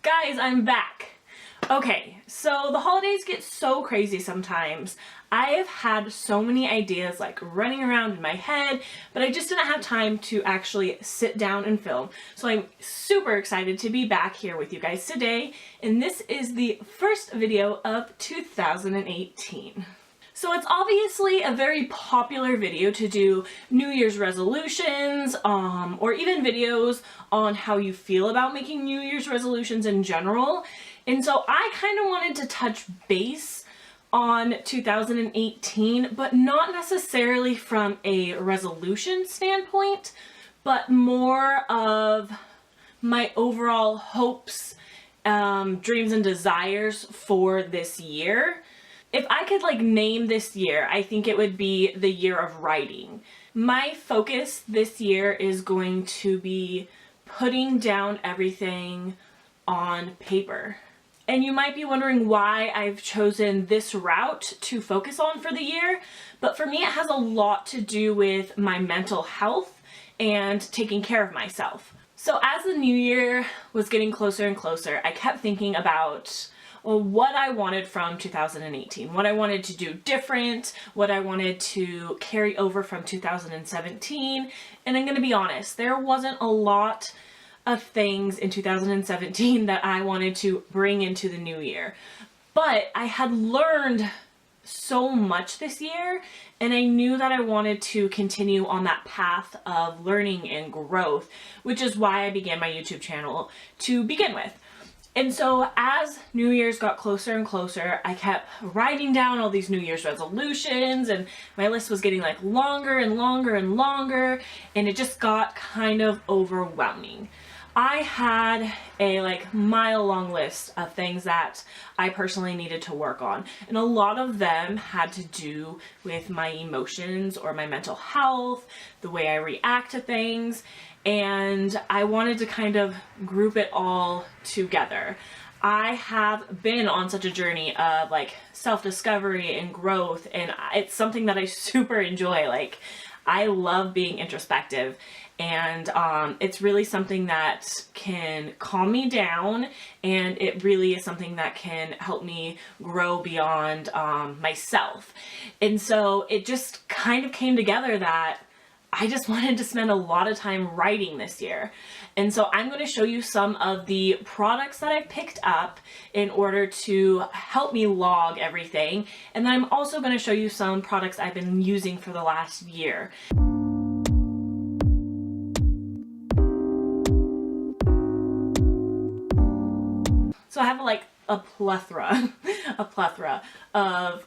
Guys, I'm back. Okay, so the holidays get so crazy sometimes. I have had so many ideas like running around in my head, but I just didn't have time to actually sit down and film. So I'm super excited to be back here with you guys today, and this is the first video of 2018. So it's obviously a very popular video to do New Year's resolutions, or even videos on how you feel about making New Year's resolutions in general. And so I kind of wanted to touch base on 2018, but not necessarily from a resolution standpoint, but more of my overall hopes, dreams and desires for this year. If I could name this year, I think it would be the year of writing. My focus this year is going to be putting down everything on paper. And you might be wondering why I've chosen this route to focus on for the year, but for me it has a lot to do with my mental health and taking care of myself. So as the new year was getting closer and closer, I kept thinking about what I wanted from 2018, what I wanted to do different, what I wanted to carry over from 2017. And I'm going to be honest, there wasn't a lot of things in 2017 that I wanted to bring into the new year. But I had learned so much this year, and I knew that I wanted to continue on that path of learning and growth, which is why I began my YouTube channel to begin with. And so as New Year's got closer and closer, I kept writing down all these New Year's resolutions, and my list was getting longer and longer and longer, and it just got kind of overwhelming. I had a mile-long list of things that I personally needed to work on, and a lot of them had to do with my emotions or my mental health, the way I react to things, and I wanted to kind of group it all together. I have been on such a journey of self-discovery and growth, and it's something that I super enjoy. I love being introspective, and it's really something that can calm me down, and it really is something that can help me grow beyond myself. And so it just kind of came together that I just wanted to spend a lot of time writing this year. And so I'm going to show you some of the products that I picked up in order to help me log everything. And then I'm also going to show you some products I've been using for the last year. So I have a plethora of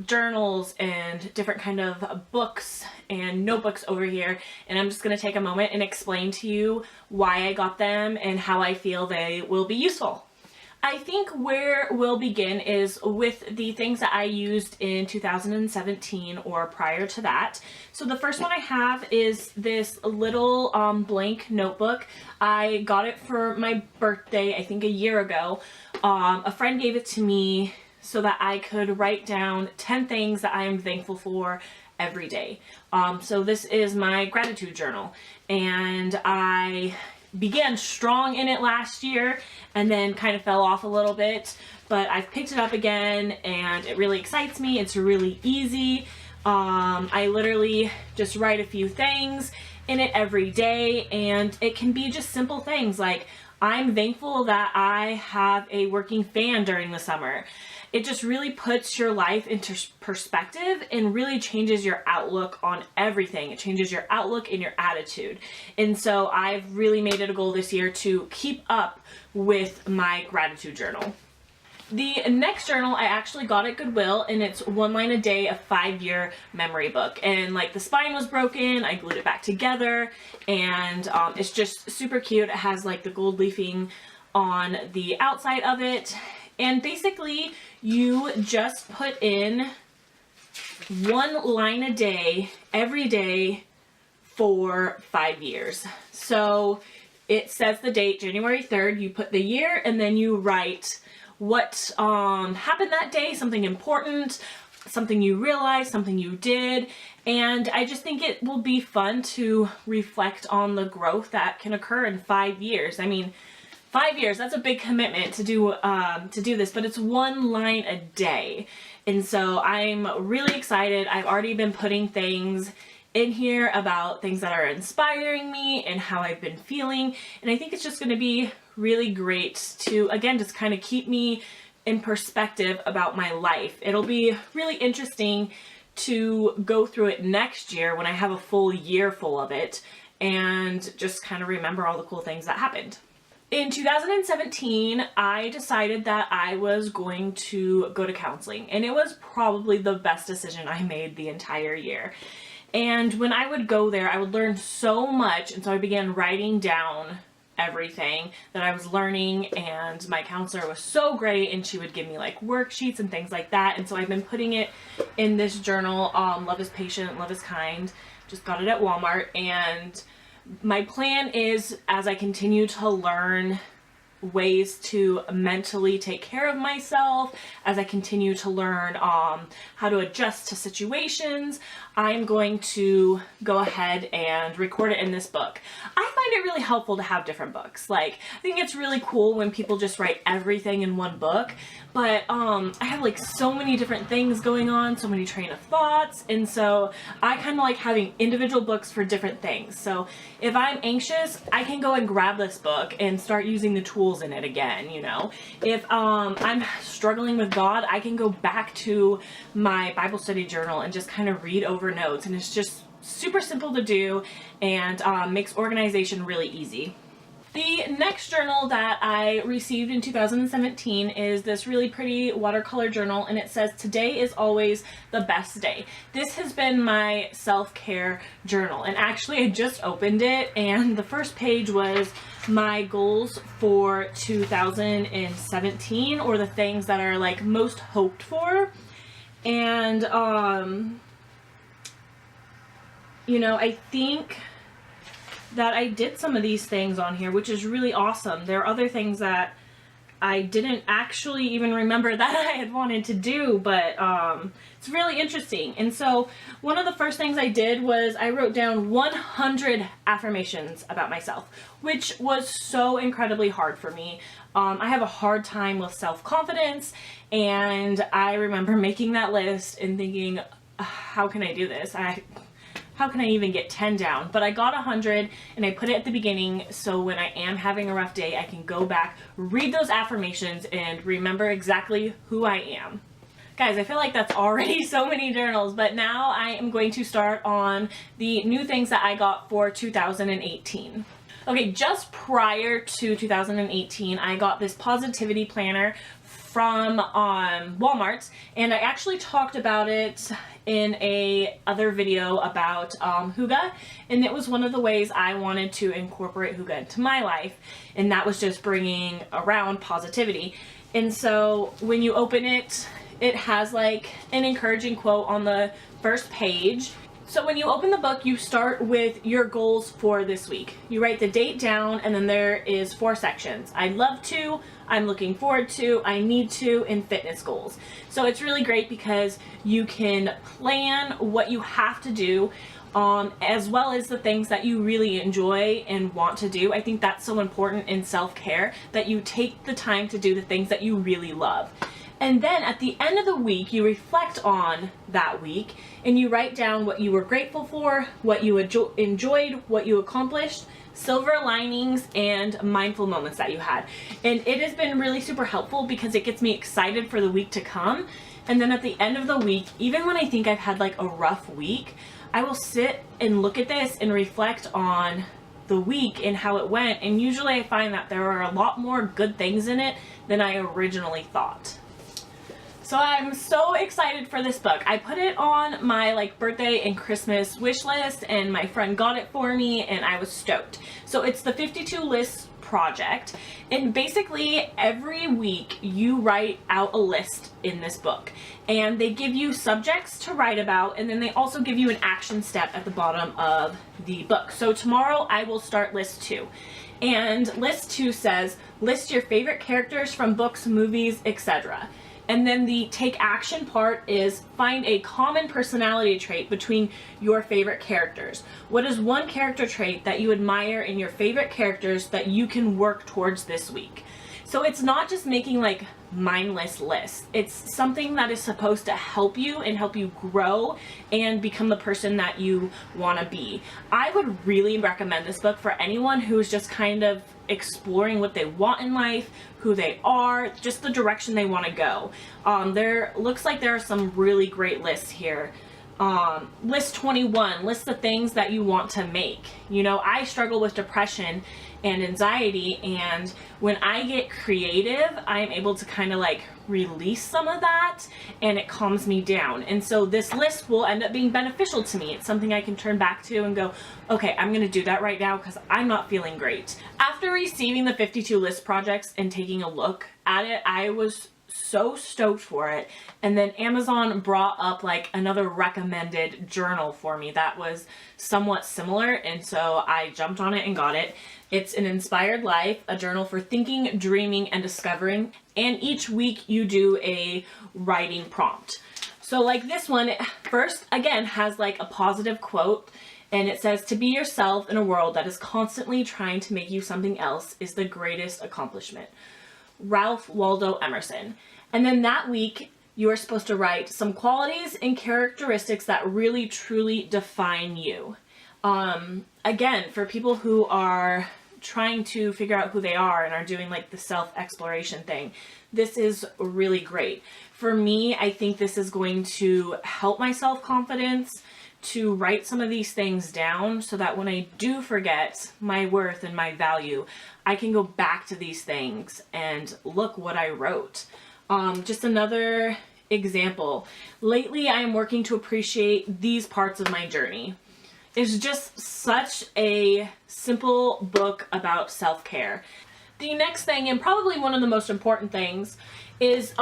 journals and different kind of books and notebooks over here, and I'm just going to take a moment and explain to you why I got them and how I feel they will be useful. I think where we'll begin is with the things that I used in 2017 or prior to that. So the first one I have is this little blank notebook. I got it for my birthday, I think a year ago. A friend gave it to me so that I could write down 10 things that I am thankful for every day. So this is my gratitude journal, and I began strong in it last year and then kind of fell off a little bit, but I've picked it up again and it really excites me. It's really easy. I literally just write a few things in it every day, and it can be just simple things like, I'm thankful that I have a working fan during the summer. It just really puts your life into perspective and really changes your outlook on everything. It changes your outlook and your attitude. And so I've really made it a goal this year to keep up with my gratitude journal. The next journal I actually got at Goodwill, and it's One Line a Day, a 5-year memory book. And the spine was broken, I glued it back together, and it's just super cute. It has the gold leafing on the outside of it. And basically, you just put in 1 line a day, every day, for 5 years. So it says the date, January 3rd, you put the year, and then you write what happened that day, something important, something you realized, something you did. And I just think it will be fun to reflect on the growth that can occur in 5 years. I mean, 5 years, that's a big commitment to do this, but it's 1 line a day. And so I'm really excited. I've already been putting things in here about things that are inspiring me and how I've been feeling. And I think it's just going to be really great to, again, just kind of keep me in perspective about my life. It'll be really interesting to go through it next year when I have a full year full of it and just kind of remember all the cool things that happened. In 2017, I decided that I was going to go to counseling, and it was probably the best decision I made the entire year. And when I would go there, I would learn so much, and so I began writing down everything that I was learning, and my counselor was so great, and she would give me like worksheets and things like that. And so I've been putting it in this journal, Love is Patient, Love is Kind. Just got it at Walmart, and my plan is, as I continue to learn ways to mentally take care of myself, as I continue to learn how to adjust to situations, I'm going to go ahead and record it in this book. I find it really helpful to have different books. Like, I think it's really cool when people just write everything in one book, but I have like so many different things going on, so many train of thoughts, and so I kind of like having individual books for different things. So if I'm anxious, I can go and grab this book and start using the tools in it again, you know. If I'm struggling with God, I can go back to my Bible study journal and just kind of read over notes, and it's just super simple to do and makes organization really easy. The next journal that I received in 2017 is this really pretty watercolor journal, and it says, "Today is always the best day." This has been my self-care journal, and actually I just opened it, and the first page was my goals for 2017, or the things that are like most hoped for. And you know, I think that I did some of these things on here, which is really awesome. There are other things that I didn't actually even remember that I had wanted to do, but it's really interesting. And so one of the first things I did was I wrote down 100 affirmations about myself, which was so incredibly hard for me. I have a hard time with self-confidence, and I remember making that list and thinking, how can I do this? How can I even get 10 down? But I got 100, and I put it at the beginning, so when I am having a rough day, I can go back, read those affirmations, and remember exactly who I am. Guys, I feel like that's already so many journals, but now I am going to start on the new things that I got for 2018. Okay, just prior to 2018, I got this positivity planner from Walmart, and I actually talked about it in a other video about Hygge, and it was one of the ways I wanted to incorporate Hygge into my life, and that was just bringing around positivity. And so when you open it, it has like an encouraging quote on the first page. So when you open the book, you start with your goals for this week. You write the date down, and then there is 4 sections. I'd love to, I'm looking forward to, I need to, and fitness goals. So it's really great because you can plan what you have to do, as well as the things that you really enjoy and want to do. I think that's so important in self-care, that you take the time to do the things that you really love. And then at the end of the week, you reflect on that week, and you write down what you were grateful for, what you enjoyed, what you accomplished, silver linings, and mindful moments that you had. And it has been really super helpful because it gets me excited for the week to come. And then at the end of the week, even when I think I've had like a rough week, I will sit and look at this and reflect on the week and how it went. And usually I find that there are a lot more good things in it than I originally thought. So I'm so excited for this book. I put it on my like birthday and Christmas wish list, and my friend got it for me, and I was stoked. So it's the 52 Lists Project, and basically every week you write out a list in this book, and they give you subjects to write about, and then they also give you an action step at the bottom of the book. So tomorrow I will start list 2. And list 2 says, list your favorite characters from books, movies, etc. And then the take action part is find a common personality trait between your favorite characters. What is one character trait that you admire in your favorite characters that you can work towards this week? So it's not just making like mindless lists. It's something that is supposed to help you and help you grow and become the person that you want to be. I would really recommend this book for anyone who's just kind of exploring what they want in life, who they are, just the direction they want to go. There looks like there are some really great lists here. List 21, list the things that you want to make. You know, I struggle with depression and anxiety, and when I get creative, I'm able to kind of like release some of that, and it calms me down. And so this list will end up being beneficial to me. It's something I can turn back to and go, okay, I'm gonna do that right now because I'm not feeling great. After receiving the 52 list projects and taking a look at it, I was so stoked for it. And then Amazon brought up like another recommended journal for me that was somewhat similar, and so I jumped on it and got it. It's An Inspired Life, a journal for thinking, dreaming, and discovering. And each week you do a writing prompt. So like this one, first again has like a positive quote, and it says, "To be yourself in a world that is constantly trying to make you something else is the greatest accomplishment." Ralph Waldo Emerson. And then that week, you are supposed to write some qualities and characteristics that really truly define you. Again, for people who are trying to figure out who they are and are doing like the self-exploration thing, this is really great. For me, I think this is going to help my self-confidence to write some of these things down so that when I do forget my worth and my value, I can go back to these things and look what I wrote. Just another example. Lately, I am working to appreciate these parts of my journey. It's just such a simple book about self-care. The next thing, and probably one of the most important things, is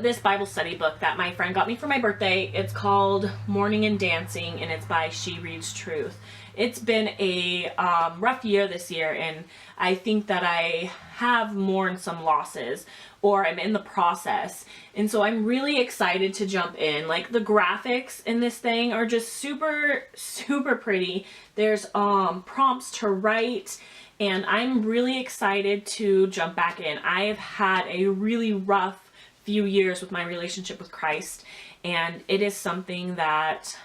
this Bible study book that my friend got me for my birthday. It's called Morning and Dancing, and it's by She Reads Truth. It's been a rough year this year, and I think that I have mourned some losses, or I'm in the process. And so I'm really excited to jump in. Like, the graphics in this thing are just super, super pretty. There's prompts to write, and I'm really excited to jump back in. I have had a really rough few years with my relationship with Christ, and it is something that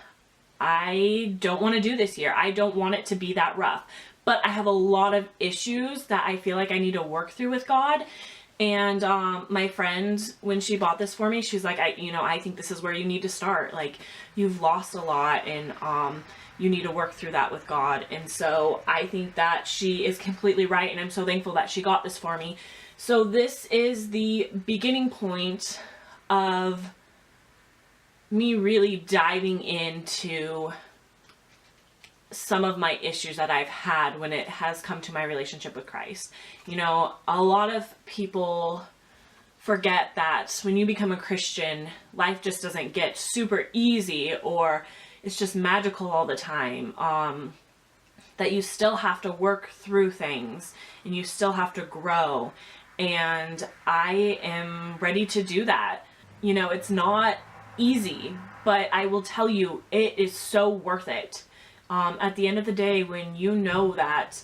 I don't want to do this year. I don't want it to be that rough. But I have a lot of issues that I feel like I need to work through with God. And my friend, when she bought this for me, she's like, I think this is where you need to start. Like, you've lost a lot, and you need to work through that with God. And so I think that she is completely right, and I'm so thankful that she got this for me. So this is the beginning point of me really diving into some of my issues that I've had when it has come to my relationship with Christ. You know, a lot of people forget that when you become a Christian, life just doesn't get super easy or it's just magical all the time. That you still have to work through things and you still have to grow. And I am ready to do that. You know, it's not easy, but I will tell you, it is so worth it. At the end of the day, when you know that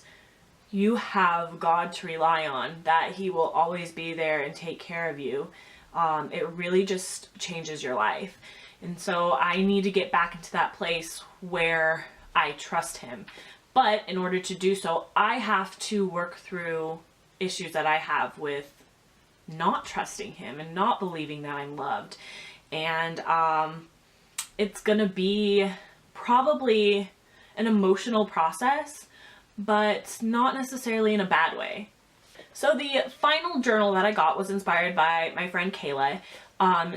you have God to rely on, that He will always be there and take care of you, it really just changes your life. And so I need to get back into that place where I trust Him. But in order to do so, I have to work through issues that I have with not trusting Him and not believing that I'm loved. And it's gonna be probably an emotional process, but not necessarily in a bad way. So the final journal that I got was inspired by my friend Kayla.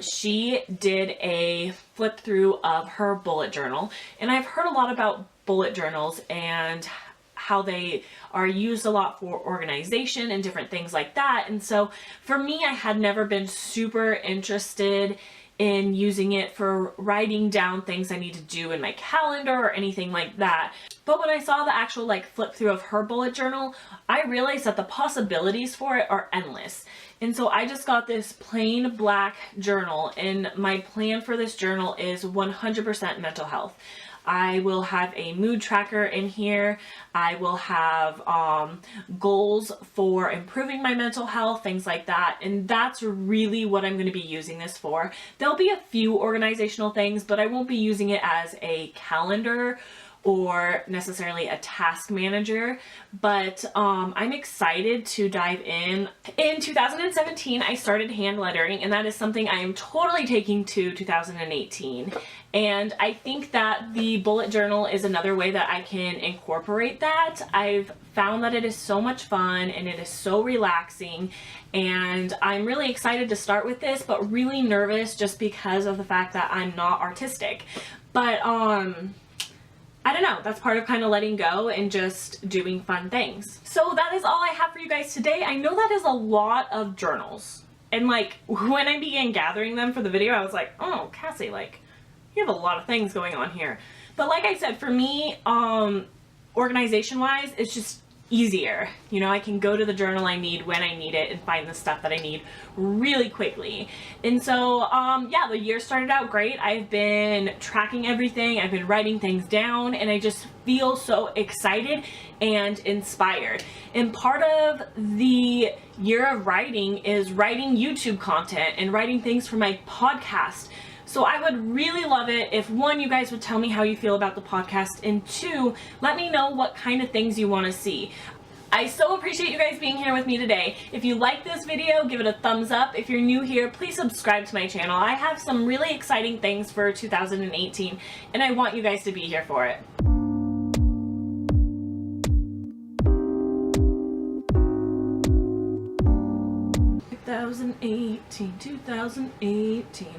She did a flip through of her bullet journal, and I've heard a lot about bullet journals and how they are used a lot for organization and different things like that. And so for me, I had never been super interested in using it for writing down things I need to do in my calendar or anything like that. But when I saw the actual like flip through of her bullet journal, I realized that the possibilities for it are endless. And so I just got this plain black journal, and my plan for this journal is 100% mental health. I will have a mood tracker in here. I will have goals for improving my mental health, things like that. And that's really what I'm going to be using this for. There'll be a few organizational things, but I won't be using it as a calendar or necessarily a task manager, but I'm excited to dive in. In 2017, I started hand lettering, and that is something I am totally taking to 2018. And I think that the bullet journal is another way that I can incorporate that. I've found that it is so much fun and it is so relaxing, and I'm really excited to start with this, but really nervous just because of the fact that I'm not artistic. But I don't know, that's part of kind of letting go and just doing fun things. So that is all I have for you guys today. I know that is a lot of journals. And like, when I began gathering them for the video, I was like, oh, Cassie, like, you have a lot of things going on here. But like I said, for me, organization-wise, it's just easier. You know, I can go to the journal I need when I need it and find the stuff that I need really quickly. And so, yeah, the year started out great. I've been tracking everything. I've been writing things down, and I just feel so excited and inspired. And part of the year of writing is writing YouTube content and writing things for my podcast. So I would really love it if, one, you guys would tell me how you feel about the podcast, and two, let me know what kind of things you want to see. I so appreciate you guys being here with me today. If you like this video, give it a thumbs up. If you're new here, please subscribe to my channel. I have some really exciting things for 2018, and I want you guys to be here for it. 2018.